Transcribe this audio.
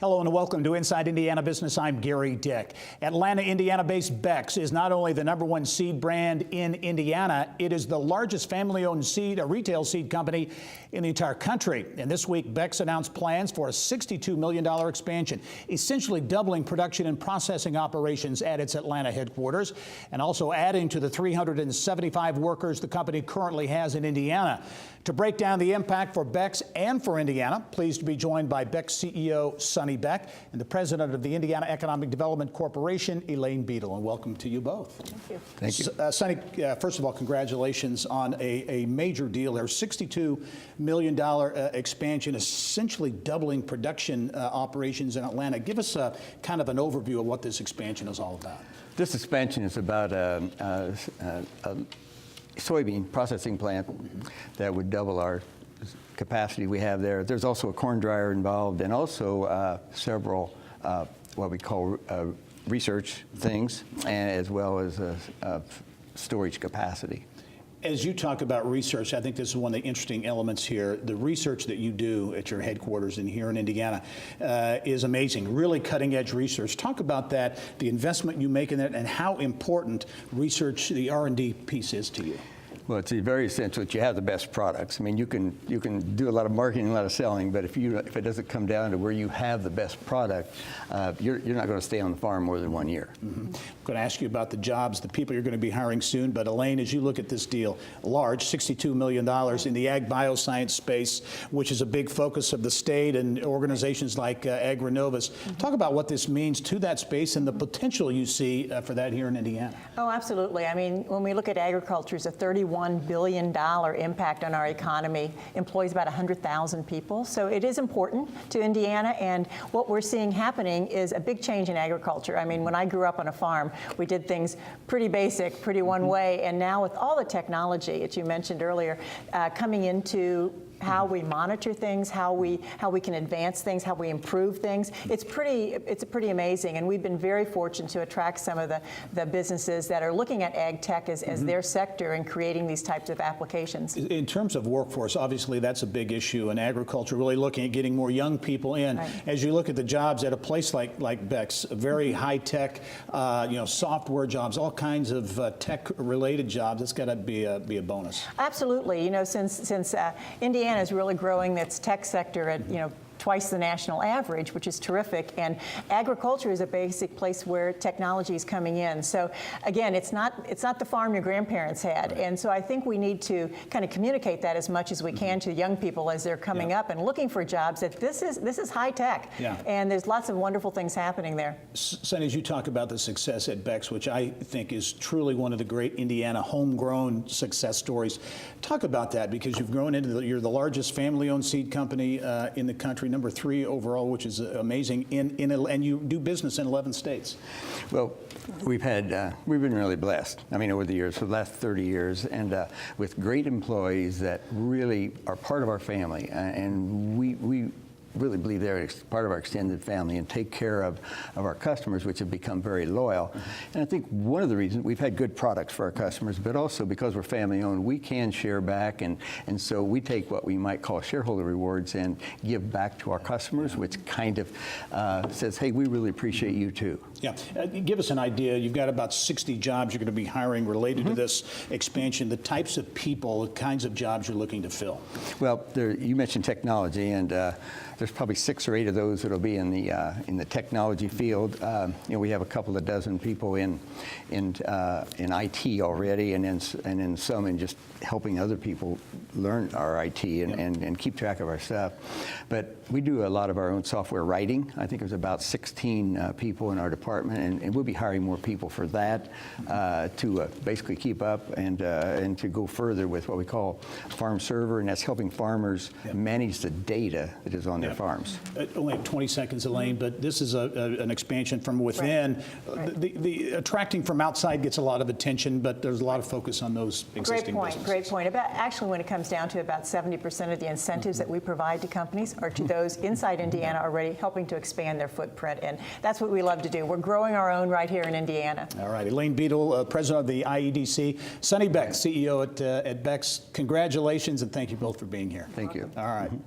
Hello and welcome to Inside Indiana Business. I'm Gary Dick. Atlanta, Indiana-based Beck's is not only the #1 seed brand in Indiana, it is the largest family-owned retail seed company in the entire country. And this week, Beck's announced plans for a $62 million expansion, essentially doubling production and processing operations at its Atlanta headquarters, and also adding to the 375 workers the company currently has in Indiana. To break down the impact for Beck's and for Indiana, pleased to be joined by Beck's CEO, Sonny Beck, and the president of the Indiana Economic Development Corporation, Elaine Beadle. And welcome to you both. Thank you. Thank you. Sonny, first of all, congratulations on a major deal there. $62 million expansion, essentially doubling production operations in Atlanta. Give us kind of an overview of what this expansion is all about. This expansion is about a soybean processing plant that would double our capacity we have there. There's also a corn dryer involved, and also several what we call research things, and as well as storage capacity. As you talk about research, I think this is one of the interesting elements here. The research that you do at your headquarters here in Indiana is amazing, really cutting edge research. Talk about that, the investment you make in it, and how important research, the R&D piece is to you. Well, it's very essential that you have the best products. I mean, you can do a lot of marketing, a lot of selling, but if it doesn't come down to where you have the best product, you're not going to stay on the farm more than 1 year. Mm-hmm. I'm going to ask you about the jobs, the people you're going to be hiring soon. But Elaine, as you look at this deal, large, $62 million in the ag bioscience space, which is a big focus of the state and organizations like Agrinovus. Mm-hmm. Talk about what this means to that space and the potential you see for that here in Indiana. Oh, absolutely. I mean, when we look at agriculture, it's a $31 billion impact on our economy, employs about 100,000 people. So it is important to Indiana, and what we're seeing happening is a big change in agriculture. I mean, when I grew up on a farm, we did things pretty basic, pretty one way, and now with all the technology that you mentioned earlier coming into how we monitor things, how we can advance things, how we improve things. It's pretty amazing, and we've been very fortunate to attract some of the businesses that are looking at ag tech as their sector and creating these types of applications. In terms of workforce, obviously that's a big issue in agriculture, really looking at getting more young people in. Right. As you look at the jobs at a place like Beck's, very high tech, software jobs, all kinds of tech related jobs, it's got to be a bonus. Absolutely. Since Indiana is really growing its tech sector at twice the national average, which is terrific, and agriculture is a basic place where technology is coming in. So again, it's not the farm your grandparents had, right. And so I think we need to kind of communicate that as much as we can to young people as they're coming up and looking for jobs, that this is high tech, and there's lots of wonderful things happening there. Sonny, as you talk about the success at Beck's, which I think is truly one of the great Indiana homegrown success stories, talk about that, because you've grown into you're the largest family-owned seed company in the country, #3 overall, which is amazing, and you do business in 11 states. Well, we've been really blessed. I mean, over the years, for the last 30 years, and with great employees that really are part of our family, and we really believe they're part of our extended family and take care of our customers, which have become very loyal. And I think one of the reasons we've had good products for our customers, but also because we're family owned, we can share back, and so we take what we might call shareholder rewards and give back to our customers, which kind of says, hey, we really appreciate you too. Yeah, give us an idea. You've got about 60 jobs you're going to be hiring related to this expansion, the types of people, the kinds of jobs you're looking to fill. Well, you mentioned technology, and there's probably 6 or 8 of those that'll be in the technology field. We have a couple of dozen people in IT already, and then some in just helping other people learn our IT and keep track of our stuff. But we do a lot of our own software writing. I think there's about 16 people in our department, and we'll be hiring more people for that to basically keep up and to go further with what we call farm server, and that's helping farmers manage the data that is on their farms. Only 20 seconds, Elaine, but this is an expansion from within. Right. The attracting from outside gets a lot of attention, but there's a lot of focus on those existing businesses. Great point. Actually, when it comes down to about 70% of the incentives that we provide to companies are to those inside Indiana already, helping to expand their footprint, and that's what we love to do. We're growing our own right here in Indiana. All right, Elaine Beadle, president of the IEDC, Sonny Beck, CEO at Beck's. Congratulations, and thank you both for being here. Thank you. All right.